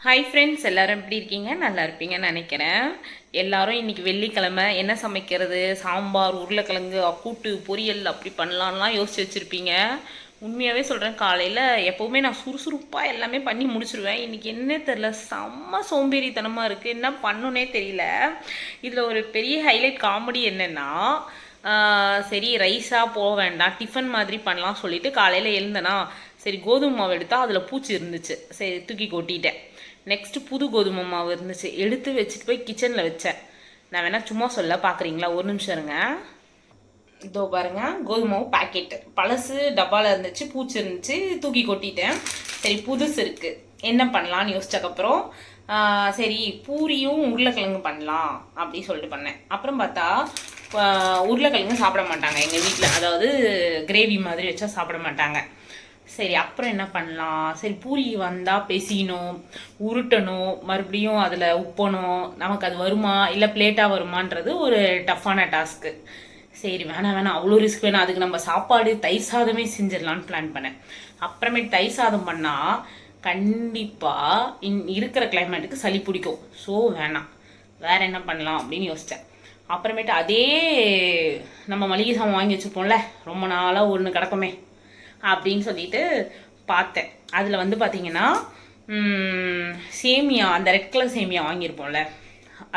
Hi friends, எல்லாரும் எப்படி இருக்கீங்க? நல்லா இருப்பீங்கன்னு நினைக்கிறேன். எல்லாரும் இன்னைக்கு வெள்ளிக்கிழமை என்ன சமைக்கிறது, சாம்பார், உருளைக்கிழங்கு, கூட்டு, பொரியல் அப்படி பண்ணலான்லாம் யோசிச்சு வச்சுருப்பீங்க. உண்மையாகவே சொல்கிறேன், காலையில் எப்போவுமே நான் சுறுசுறுப்பாக எல்லாமே பண்ணி முடிச்சிருவேன். இன்றைக்கி என்ன தெரில, செம்ம சோம்பேறித்தனமாக இருக்குது, என்ன பண்ணுன்னே தெரியல. இதில் ஒரு பெரிய ஹைலைட் காமெடி என்னென்னா, சரி ரைஸாக போக வேண்டாம், டிஃபன் மாதிரி பண்ணலாம் சொல்லிட்டு காலையில் எழுந்தேனா, சரி கோதுமை மாவு எடுத்தால் அதில் பூச்சி இருந்துச்சு, சரி தூக்கி கொட்டிட்டேன். நெக்ஸ்ட்டு புது கோதுமை மாவு இருந்துச்சு, எடுத்து வச்சுட்டு போய் கிச்சனில் வச்சேன். நான் வேணால் சும்மா சொல்ல பார்க்குறீங்களா? ஒரு நிமிஷம் இருங்க. இதோ பாருங்க, கோதுமை மாவு பாக்கெட்டு பழசு டப்பாவில் இருந்துச்சு, பூச்சி இருந்துச்சு, தூக்கி கொட்டிட்டேன். சரி புதுசு இருக்குது, என்ன பண்ணலான்னு யோசிச்சக்கப்புறம் சரி பூரியும் உருளைக்கிழங்கு பண்ணலாம் அப்படி சொல்லிட்டு பண்ணேன். அப்புறம் பார்த்தா உருளைக்கிழங்கு சாப்பிட மாட்டாங்க எங்கள் வீட்டில், அதாவது கிரேவி மாதிரி வச்சா சாப்பிட மாட்டாங்க. சரி அப்புறம் என்ன பண்ணலாம், சரி பூரி வந்தால் பெசியணும், உருட்டணும், மறுபடியும் அதில் உப்பணும், நமக்கு அது வருமா இல்லை பிளேட்டாக வருமானது ஒரு டஃப்பான டாஸ்க்கு. சரி வேணாம் அவ்வளோ ரிஸ்க் வேணாம், அதுக்கு நம்ம சாப்பாடு தயிர் சாதமே செஞ்சிடலான்னு பிளான் பண்ணேன். அப்புறமேட்டு தயிர் சாதம் பண்ணால் கண்டிப்பாக இருக்கிற கிளைமேட்டுக்கு சளி பிடிக்கும். ஸோ வேணாம், வேறு என்ன பண்ணலாம் அப்படின்னு யோசித்தேன். அப்புறமேட்டு அதே நம்ம மளிகை சாமான் வாங்கி வச்சுப்போம்ல, ரொம்ப நாளாக ஒன்று கிடக்குமே அப்படின்னு சொல்லிட்டு பார்த்தேன். அதில் வந்து பார்த்தீங்கன்னா சேமியா, அந்த ரெட் கலர் சேமியா வாங்கியிருப்போம்ல,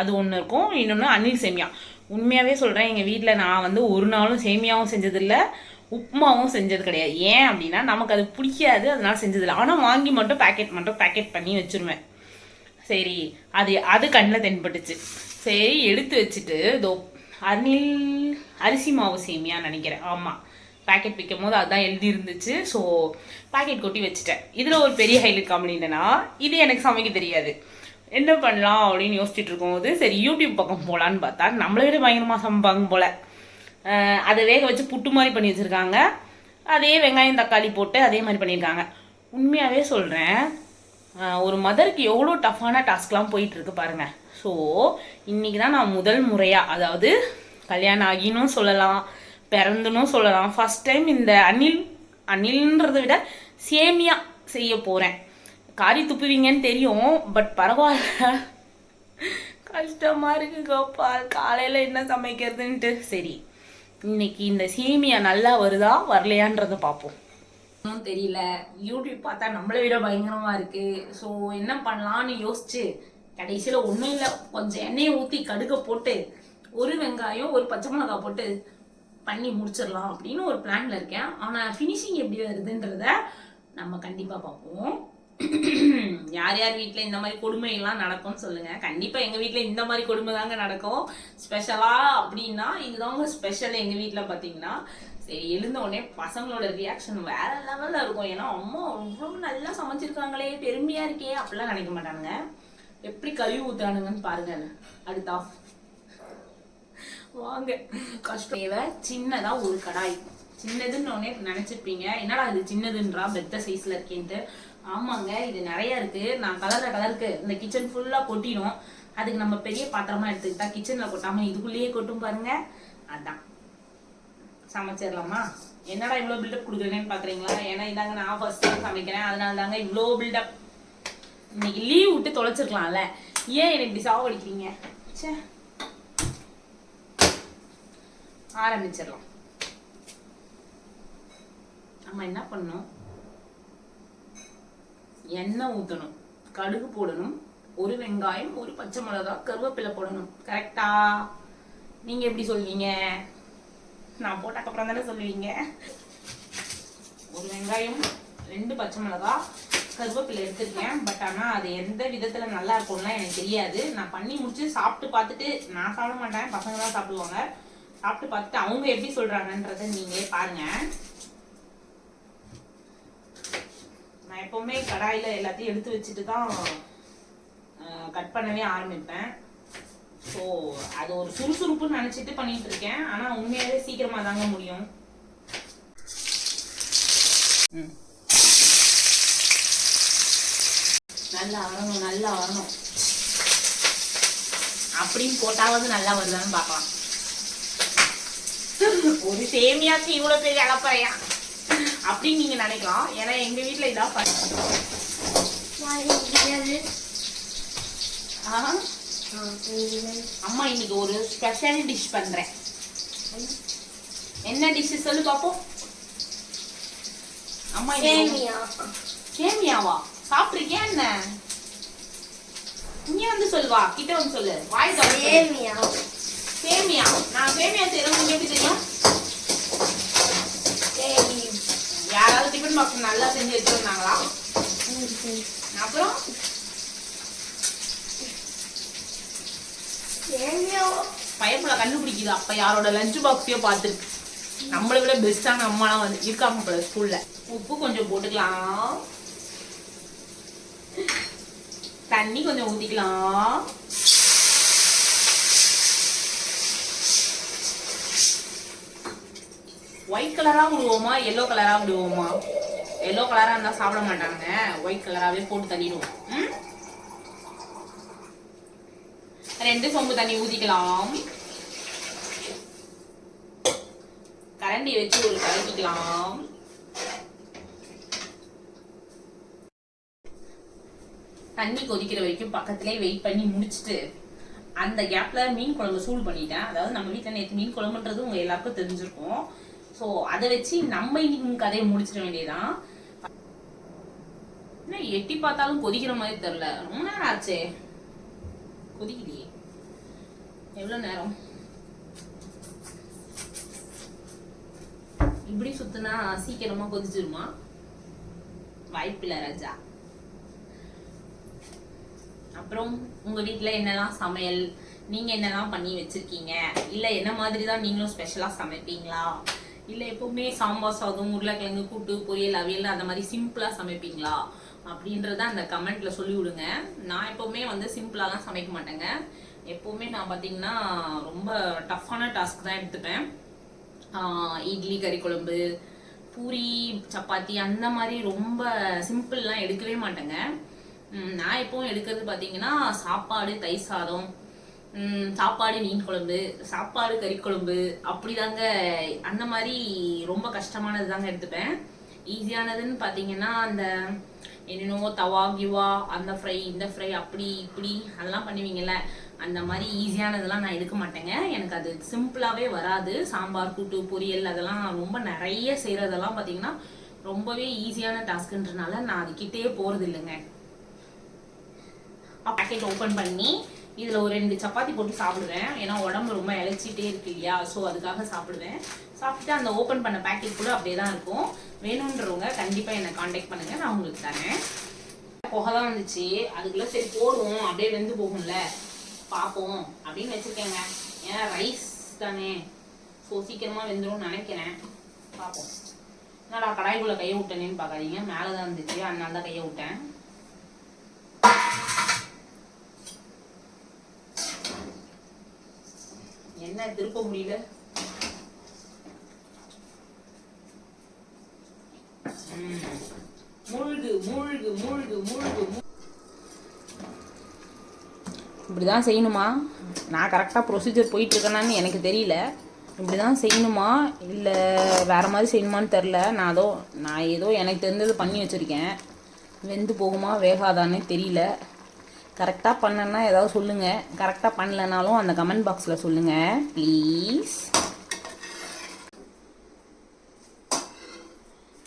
அது ஒன்று இருக்கும். இன்னொன்று அணில் சேமியா. உண்மையாகவே சொல்கிறேன், எங்கள் வீட்டில் நான் வந்து ஒரு நாளும் சேமியாவும் செஞ்சதில்லை, உப்புமாவும் செஞ்சது கிடையாது. ஏன் அப்படின்னா நமக்கு அது பிடிக்காது, அதனால செஞ்சதில்லை. ஆனால் வாங்கி மட்டும் பேக்கெட் பண்ணி வச்சுருவேன். சரி அது கண்ணில் தென்பட்டுச்சு. சரி எடுத்து வச்சுட்டு இதோ அணில் அரிசி மாவு சேமியான்னு நினைக்கிறேன், ஆமாம், பேக்கெட் விற்கும் போது அதுதான் எழுதி இருந்துச்சு. ஸோ பேக்கெட் கொட்டி வச்சுட்டேன். இதில் ஒரு பெரிய ஹைலைட் காமெடி என்னன்னா, இது எனக்கு சமைக்க தெரியாது. என்ன பண்ணலாம் அப்படின்னு யோசிச்சுட்டு இருக்கும்போது சரி யூடியூப் பக்கம் போகலான்னு பார்த்தா நம்மளை விட பயங்கரமாக சமைப்பாங்க போல். அதை வேக வச்சு புட்டு மாதிரி பண்ணி வச்சுருக்காங்க. அதே வெங்காயம் தக்காளி போட்டு அதே மாதிரி பண்ணியிருக்காங்க. உண்மையாகவே சொல்கிறேன், ஒரு மதருக்கு எவ்வளோ டஃப்பான டாஸ்க்லாம் போயிட்டுருக்கு பாருங்கள். ஸோ இன்றைக்கி தான் நான் முதல் முறையாக, அதாவது கல்யாணம் ஆகினும் சொல்லலாம், பிறந்துனும் சொல்லலாம், ஃபஸ்ட் டைம் இந்த அணில்ன்றதை விட சேமியா செய்ய போகிறேன். காரி துப்புவீங்கன்னு தெரியும், பட் பரவாயில்ல, கஷ்டமாக இருக்குது கோபால், காலையில் என்ன சமைக்கிறதுன்ட்டு. சரி இன்னைக்கு இந்த சேமியா நல்லா வருதா வரலையான்றதை பார்ப்போம். தெரியல, யூடியூப் பார்த்தா நம்மளை விட பயங்கரமாக இருக்குது. ஸோ என்ன பண்ணலான்னு யோசிச்சு கடைசியில் ஒன்றும் இல்லை, கொஞ்சம் எண்ணெயை ஊற்றி கடுகை போட்டு ஒரு வெங்காயம் ஒரு பச்சை மிளகாய் போட்டு பண்ணி முடிச்சிடலாம் அப்படின்னு ஒரு பிளான்ல இருக்கேன். ஆனால் ஃபினிஷிங் எப்படி வருதுன்றத நம்ம கண்டிப்பாக பார்ப்போம். யார் யார் வீட்டில் இந்த மாதிரி கொடுமைகள்லாம் நடக்கும்னு சொல்லுங்க. கண்டிப்பாக எங்கள் வீட்டில் இந்த மாதிரி கொடுமை தாங்க நடக்கும். ஸ்பெஷலாக அப்படின்னா இதுதாங்க ஸ்பெஷல் எங்கள் வீட்டில் பார்த்தீங்கன்னா. சரி எழுந்த உடனே பசங்களோட ரியாக்ஷன் வேற லெவலில் இருக்கும். ஏன்னா அம்மா அவ்வளோ நல்லா சமைச்சிருக்காங்களே, பெருமையாக இருக்கே அப்படிலாம் நினைக்க மாட்டானுங்க. எப்படி கழுவி ஊத்துறானுங்கன்னு பாருங்க. அடுத்தா வாங்க, கஷ்டம். சின்னதா ஒரு கடாய், சின்னதுன்னு உடனே நினைச்சிருப்பீங்க, என்னடா இது சின்னதுன்றா பெத்த சைஸ்ல இருக்கேன்ட்டு. ஆமாங்க, இது நிறைய இருக்கு. நான் கலருக்கு இந்த கிச்சன் ஃபுல்லா கொட்டிடும். அதுக்கு நம்ம பெரிய பாத்திரமா எடுத்துக்கிட்டா கிச்சன்ல கொட்டாம இதுக்குள்ளேயே கொட்டும் பாருங்க. அதான் சமைச்சிடலாமா? என்னடா இவ்வளோ பில்டப் கொடுக்குறேன்னு பாக்குறீங்களா? ஏன்னா இதாங்க நான் ஃபர்ஸ்ட் டைம் சமைக்கிறேன், அதனால தாங்க இவ்வளோ பில்டப். இன்னைக்கு லீவ் விட்டு தொலைச்சிருக்கலாம்ல, ஏன் எனக்கு இப்படி சாவடிக்கிறீங்க? சே, ஆரம்பிச்சிடலாம். நம்ம என்ன பண்ணணும், எண்ணெய் ஊற்றணும், கடுகு போடணும், ஒரு வெங்காயம் ஒரு பச்சை மிளகாய் கருவேப்பிலை போடணும். கரெக்டா? நீங்க எப்படி சொல்வீங்க? நான் போட்டக்கப்புறம் தானே சொல்லுவீங்க. ஒரு வெங்காயம் 2 பச்சை மிளகாய் கருவேப்பிலை எடுத்துருக்கேன். பட் ஆனால் அது எந்த விதத்துல நல்லா இருக்கும்லாம் எனக்கு தெரியாது. நான் பண்ணி முடிச்சு சாப்பிட்டு பார்த்துட்டு, நான் சாப்பிட மாட்டேன், பசங்க தான் சாப்பிடுவாங்க, சாப்பிட்டு பார்த்துட்டு அவங்க எப்படி சொல்றாங்கன்றத நீங்களே பாருங்க. நான் எப்பவுமே கடாயில எல்லாத்தையும் எடுத்து வச்சுட்டு தான் கட் பண்ணவே ஆரம்பிப்பேன். ஸோ அது ஒரு சுறுசுறுப்புன்னு நினைச்சிட்டு பண்ணிட்டு இருக்கேன். ஆனா உண்மையாவே சீக்கிரமா தாங்க முடியும். நல்லா வரணும் அப்படின்னு போட்டாவது நல்லா வருதான்னு பார்க்கலாம். ஒரு சேமியாக்கு இவ்வளவு பெரிய அளப்பறையா அப்படின்னு நீங்க நினைக்கலாம். ஏன்னா எங்க வீட்டுல இதான் அம்மா இன்னைக்கு ஒரு ஸ்பெஷல் டிஷ் பண்றேன். என்ன டிஷ் சொல்லு பாப்போம். அம்மா சேமியாவா சாப்பிட்டிருக்கியா என்ன? இங்க வந்து சொல்வா, கிட்ட வந்து சொல்லு. வாய் சேமியா. சேமியா நான் சேமியா செய்யறது எப்படி தெரியும்? யாராவது டிஃபன் பாக்ஸ் நல்லா செஞ்சு வச்சிருந்தாங்களா? அப்புறம் பயப்புல கண்டுபிடிக்குது. அப்ப யாரோட லஞ்ச் பாக்ஸையோ பார்த்துருக்கு. நம்மளை விட பெஸ்டான அம்மாலாம் வந்து இருக்காங்க போல ஸ்கூல்ல. உப்பு கொஞ்சம் போட்டுக்கலாம், தண்ணி கொஞ்சம் ஊத்திக்கலாம். ஒயிட் கலரா விடுவோமா எல்லோ கலரா விடுவோமா? எல்லோ கலரா இருந்தா சாப்பிட மாட்டாங்க. ஒயிட் கலராவே போட்டு தள்ளிடுவோம். 2 சொம்பு தண்ணி ஊத்திக்கலாம். கரண்டி வச்சு ஒரு கலக்கிக்கலாம். தண்ணி கொதிக்கிற வரைக்கும் பக்கத்திலே வெயிட் பண்ணி முடிச்சுட்டு அந்த கேப்ல மீன் குழம்பு சூடு பண்ணிட்டேன். அதாவது நம்ம வீட்டில் நேற்று மீன் குழம்புன்றது உங்க எல்லாருக்கும் தெரிஞ்சிருக்கும். ஸோ அதை வச்சு நம்ம இன்னைக்கு கதையை முடிச்சிட வேண்டியதான். எட்டி பார்த்தாலும் கொதிக்கிற மாதிரி தெரியல. ரொம்ப நேரம் ஆச்சே. கொதிக்கலையே. எவ்வளவு நேரம்? இப்படி சுத்தினா சீக்கிரமா கொதிச்சிருமா? வாய்ப்பில்லை ராஜா. அப்புறம் உங்க வீட்டுல என்னெல்லாம் சமையல், நீங்க என்னெல்லாம் பண்ணி வச்சிருக்கீங்க? இல்ல என்ன மாதிரி தான் நீங்களும் ஸ்பெஷலா சமைப்பீங்களா? இல்ல எப்பவுமே சாம்பார் சாதம், உருளைக்கிழங்கு கூட்டு, பொரியல், அவியல் அந்த மாதிரி சிம்பிளா சமைப்பீங்களா அப்படின்றத அந்த கமெண்ட்ல சொல்லி விடுங்க. நான் எப்பவுமே வந்து சிம்பிளா தான் சமைக்க மாட்டேங்க. எப்பவுமே நான் பாத்தீங்கன்னா ரொம்ப டஃப்பான டாஸ்க் தான் எடுத்துப்பேன். இட்லி, கறி குழம்பு, பூரி, சப்பாத்தி அந்த மாதிரி ரொம்ப சிம்பிள்லாம் எடுக்கவே மாட்டேங்க. நான் எப்பவும் எடுக்கிறது பாத்தீங்கன்னா சாப்பாடு, தயிர் சாதம், சாப்பாடு, மீன் குழம்பு, சாப்பாடு, கறி குழம்பு, அப்படிதாங்க. அந்த மாதிரி ரொம்ப கஷ்டமானது தாங்க எடுத்துப்பேன். ஈஸியானதுன்னு பாத்தீங்கன்னா அந்த என்னென்னவோ தவா கிவா, அந்த ஃப்ரை இந்த ஃப்ரை அப்படி இப்படி அதெல்லாம் பண்ணுவீங்கல்ல, அந்த மாதிரி ஈஸியானதெல்லாம் நான் எடுக்க மாட்டேங்க. எனக்கு அது சிம்பிளாவே வராது. சாம்பார், கூட்டு, பொரியல் அதெல்லாம் ரொம்ப நிறைய செய்யறதெல்லாம் பாத்தீங்கன்னா ரொம்பவே ஈஸியான டாஸ்க்ன்றனால நான் அதுக்கிட்டே போறது இல்லைங்க. பேக்கெட் ஓபன் பண்ணி இதுல ஒரு 2 சப்பாத்தி போட்டு சாப்பிடுவேன். ஏன்னா உடம்பு ரொம்ப இழைச்சிட்டே இருக்கு இல்லையா, ஸோ அதுக்காக சாப்பிடுவேன். சாப்பிட்டுட்டு அந்த ஓபன் பண்ண பேக்கெட் கூட அப்படியே தான் இருக்கும். வேணுன்றவங்க கண்டிப்பா என்னை காண்டாக்ட் பண்ணுங்க, நான் உங்களுக்கு தரேன். புகை தான் வந்துச்சு, அதுக்குள்ள சரி போடுவோம், அப்படியே வெந்து போகும்ல, பார்ப்போம் அப்படின்னு வச்சிருக்கேங்க. ஏன்னா ரைஸ் தானே, ஸோ சீக்கிரமா வெந்துடும் நினைக்கிறேன். பார்ப்போம். என்னடா கடாய்க்குள்ள கையை விட்டேனேன்னு பார்க்காதீங்க, மேலதான் இருந்துச்சு, அதனால தான் கையை விட்டேன். என்ன திருப்ப முடியல. மூழ்கு மூழ்கு மூழ்கு மூழ்கு. இப்படிதான் செய்யணுமா? நான் கரெக்டாக ப்ரொசீஜர் போயிட்டு இருக்கேனான்னு எனக்கு தெரியல. இப்படிதான் செய்யணுமா இல்லை வேற மாதிரி செய்யணுமான்னு தெரில. நான் ஏதோ எனக்கு தெரிஞ்சது பண்ணி வச்சிருக்கேன். வெந்து போகுமா வேகாதான்னு தெரியல. கரெக்டாக பண்ணேன்னா ஏதாவது சொல்லுங்கள். கரெக்டாக பண்ணலனாலும் அந்த கமெண்ட் பாக்ஸில் சொல்லுங்கள் ப்ளீஸ்.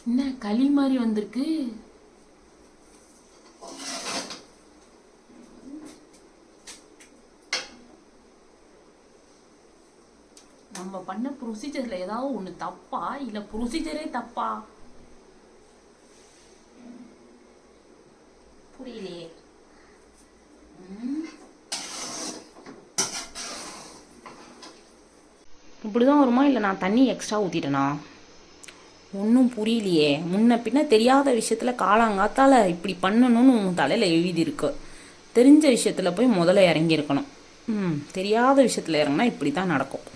என்ன களி மாதிரி வந்திருக்கு? நம்ம பண்ண ப்ரொசீஜரில் ஏதாவது ஒன்று தப்பா இல்லை ப்ரொசீஜரே தப்பா புரியலையே. இப்படிதான் வருமா இல்லை நான் தண்ணி எக்ஸ்ட்ரா ஊற்றிட்டேனா? ஒன்றும் புரியலையே. முன்ன பின்ன தெரியாத விஷயத்தில் காலாங்காத்தால் இப்படி பண்ணணும்னு உன் தலையில் எழுதியிருக்கு. தெரிஞ்ச விஷயத்தில் போய் முதல்ல இறங்கியிருக்கணும். தெரியாத விஷயத்தில் இறங்கினா இப்படி தான் நடக்கும்.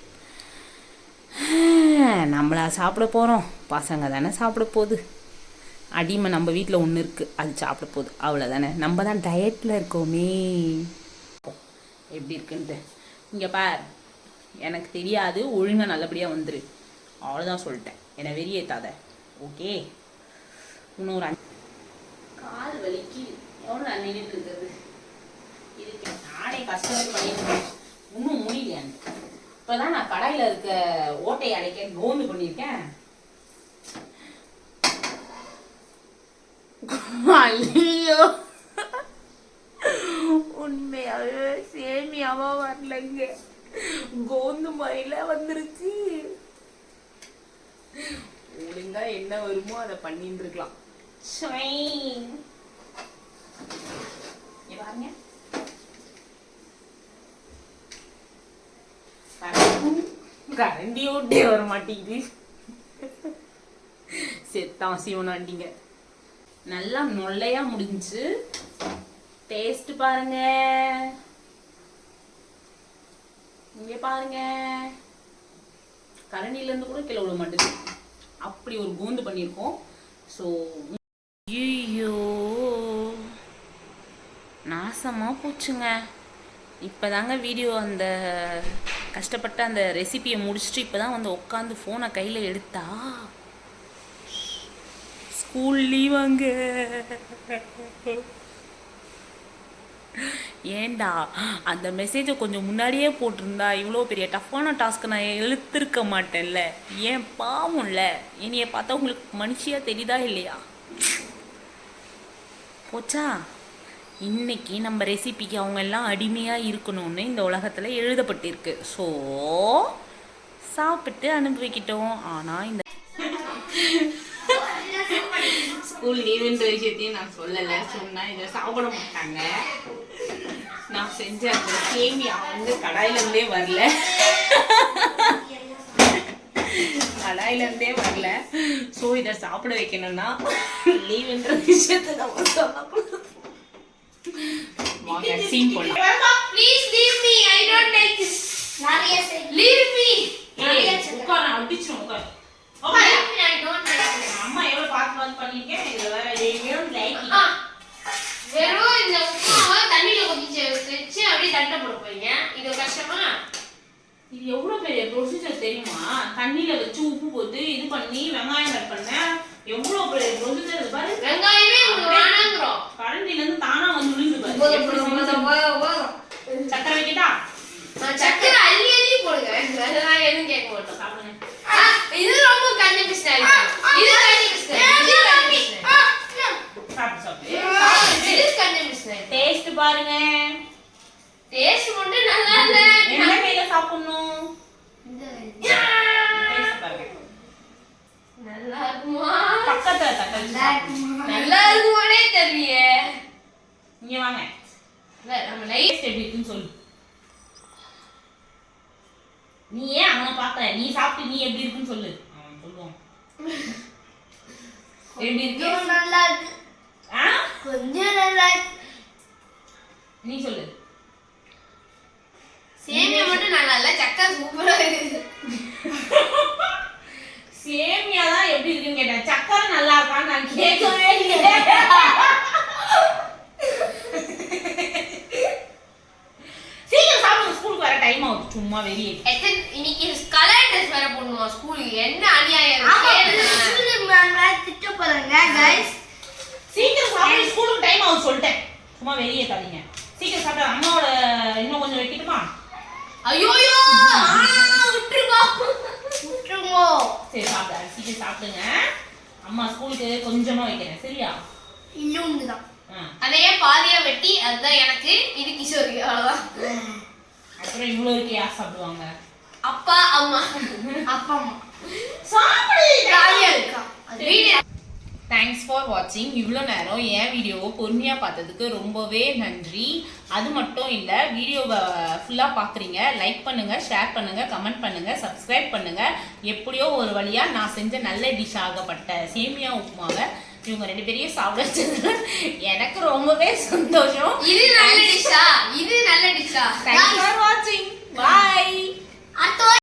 நம்மளா சாப்பிட போகிறோம், பசங்க தானே சாப்பிட போகுது. அடிமை நம்ம வீட்டில் ஒன்று இருக்குது, அது சாப்பிட போகுது, அவ்வளோதானே. நம்ம தான் டயட்டில் இருக்கோமே. எப்படி இருக்குன்ட்டு இங்கே பார். எனக்கு தெரியாது, ஒழுங்காக நல்லபடியாக வந்துரு, அவ்வளோதான் சொல்லிட்டேன். என்னை வெறியேத்தாத, ஓகே? இன்னொரு கால் வலிக்கு எவ்வளோ நின்றுட்டு இருக்கிறது இதுக்கு கஷ்டப்பட்டு பண்ணிட்டு இன்னும் முடியல. இப்பதான் நான் கடையில இருக்க ஓட்டை அடைக்க கோந்து பண்ணியிருக்கேன். ஐயோ உண்மையாவே சேமியாவா வரலங்க, கோந்து மாதிரில வந்துருச்சு. ஒழுங்கா என்ன வருமோ அதை பண்ணிட்டு இருக்கலாம். பாருங்க கரண்டி ஓட்டே வர மாட்டேங்குது. செத்தான் சிவனாண்டிங்க. நல்லா நொல்லையா முடிஞ்சு. டேஸ்ட் பாருங்க, இங்க பாருங்க, கரண்டில இருந்து கூட கீழே விட மாட்டேங்குது. அப்படி ஒரு கூந்து பண்ணியிருக்கோம். ஸோ ஐயோ நாசமா போச்சுங்க. இப்போதாங்க வீடியோ அந்த கஷ்டப்பட்ட அந்த ரெசிபியை முடிச்சுட்டு இப்போதான் வந்து உட்காந்து ஃபோனை கையில் எடுத்தா ஸ்கூல் லீவாங்க. ஏண்டா அந்த மெசேஜை கொஞ்சம் முன்னாடியே போட்டிருந்தா இவ்வளோ பெரிய டஃப்பான டாஸ்க்கு நான் எழுத்திருக்க மாட்டேன்ல. ஏன் பாவம்ல, என்னைய பார்த்தா உங்களுக்கு மனுஷியா தெரியுதா இல்லையா? போச்சா. இன்னைக்கு நம்ம ரெசிபிக்கு அவங்க எல்லாம் அடிமையாக இருக்கணும்னு இந்த உலகத்தில் எழுதப்பட்டிருக்கு. ஸோ சாப்பிட்டு அனுபவிக்கிட்டோம். ஆனால் இந்த ஸ்கூல் லீவுன்ற விஷயத்தையும் நான் சொல்லலை. சொன்னால் இதை சாப்பிட மாட்டாங்க. நான் செஞ்ச அந்த சேமியா வந்து கடாயிலேருந்தே வரல, கடாயிலேருந்தே வரல. ஸோ இதை சாப்பிட வைக்கணும்னா லீவுன்ற விஷயத்தை நம்ம சொல்லக்கூடாது. வாங்க சீன் போடலாம். Please leave me. I don't like this. Leave me. உட்கார அடிச்சிரும். உட்கார. Okay. I don't like this. அம்மா எவ்வளவு பார்த்து பண்ணிருக்கேன். இதுல வேற ஏன் லைக் வெறும் இந்த உப்புமாவை தண்ணியில கொதிச்சு வச்சு அப்படியே தட்டை போட போறீங்க. இது கஷ்டமா? இது எவ்வளவு பெரிய ப்ரொசீஜர் தெரியுமா? தண்ணியில வச்சு உப்பு போட்டு இது பண்ணி வெங்காயம் கட் பண்ண எவ்வளவு பெரிய ப்ரொசீஜர் பாரு. வெங்காயமே வேணாங்கறோம். கரண்டில இருந்து தானா வந்து விழுந்து பாரு. சக்கரை வைக்கட்டா? சக்கரை அள்ளி அள்ளி போடுங்க. அதெல்லாம் எதுவும் கேட்க மாட்டோம். சாப்பிடுங்க. இது ரொம்ப கண்ணு பிஸ்னா இருக்கு. இது கண்ணு பிஸ்னா. இது கண்ணு பிஸ்னா. சாப்பிடு சாப்பிடு. இது கண்ணு பிஸ்னா. டேஸ்ட் பாருங்க. டேஸ்ட் மட்டும் நல்லா இல்ல. என்ன கையில சாப்பிடணும்? டேஸ்ட் பாருங்க. நல்லா இருக்குமா? பக்கத்துல தட்டச்சு. நல்லா இருக்குமானே தெரியலையே. இங்க வாங்க. இல்ல நம்ம லைட் எப்படி இருக்குன்னு சொல்லு. நீ ஏன் அவனை பார்த்த? நீ சாப்பிட்டு நீ எப்படி இருக்குன்னு சொல்லு. அவன் சொல்லுவான். எப்படி இருக்கு? நல்லா இருக்கு. கொஞ்சம் நல்லா இருக்கு. நீ சொல்லு. சேமியா மட்டும் நல்லா இல்ல, சக்கரை சூப்பரா இருக்கு. சேமியா தான் எப்படி இருக்குன்னு கேட்டேன். சக்கரை நல்லா இருக்கான்னு நான் கேட்கவே இல்லை. சீக்கிரம் சாப்பிடுங்க, ஸ்கூலுக்கு வர டைம் ஆகுது. சும்மா வெளியே இன்னைக்கு கலர் ட்ரெஸ் வேற போடணுமா ஸ்கூலுக்கு? என்ன அநியாயம் திட்ட போறாங்க गाइस. சீக்கிரம் சாப்பிடு, ஸ்கூலுக்கு டைம் ஆகுது சொல்லிட்டேன். சும்மா வெளியே தள்ளிங்க. சீக்கிரம் சாப்பிடு. அம்மாவோட இன்னும் கொஞ்சம் வைக்கட்டுமா? ஐயோயோ விட்டுருங்க விட்டுருங்க. சரி சாப்பிடு, சீக்கிரம் சாப்பிடுங்க. அம்மா ஸ்கூலுக்கு கொஞ்சமா வைக்கிறேன், சரியா? இன்னொன்று தான். அதையே பாதியா வெட்டி அதுதான் எனக்கு, இது கிஷோருக்கு. அவ்வளவுதான். அப்புறம் இவ்வளவு இருக்கு யார் சாப்பிடுவாங்க? அப்பா அம்மா. அப்பா அம்மா சாப்பிடு. ஜாலியா இருக்கா வீடியோ. தேங்க்ஸ் ஃபார் வாட்சிங். இவ்வளோ நேரம் என் வீடியோவை பொறுமையாக பார்த்ததுக்கு ரொம்பவே நன்றி. அது மட்டும் இல்லை, வீடியோவை ஃபுல்லாக பார்க்குறீங்க. லைக் பண்ணுங்கள், ஷேர் பண்ணுங்கள், கமெண்ட் பண்ணுங்கள், சப்ஸ்கிரைப் பண்ணுங்கள். எப்படியோ ஒரு வழியாக நான் செஞ்ச நல்ல டிஷ் ஆகப்பட்ட சேமியா உப்புமாவை இவங்க 2 பேரையும் சாப்பிட வச்சது எனக்கு ரொம்பவே சந்தோஷம். இது நல்ல டிஷ்ஷா? இது நல்ல டிஷ்ஷா? தேங்க்ஸ் ஃபார் வாட்சிங். பாய்.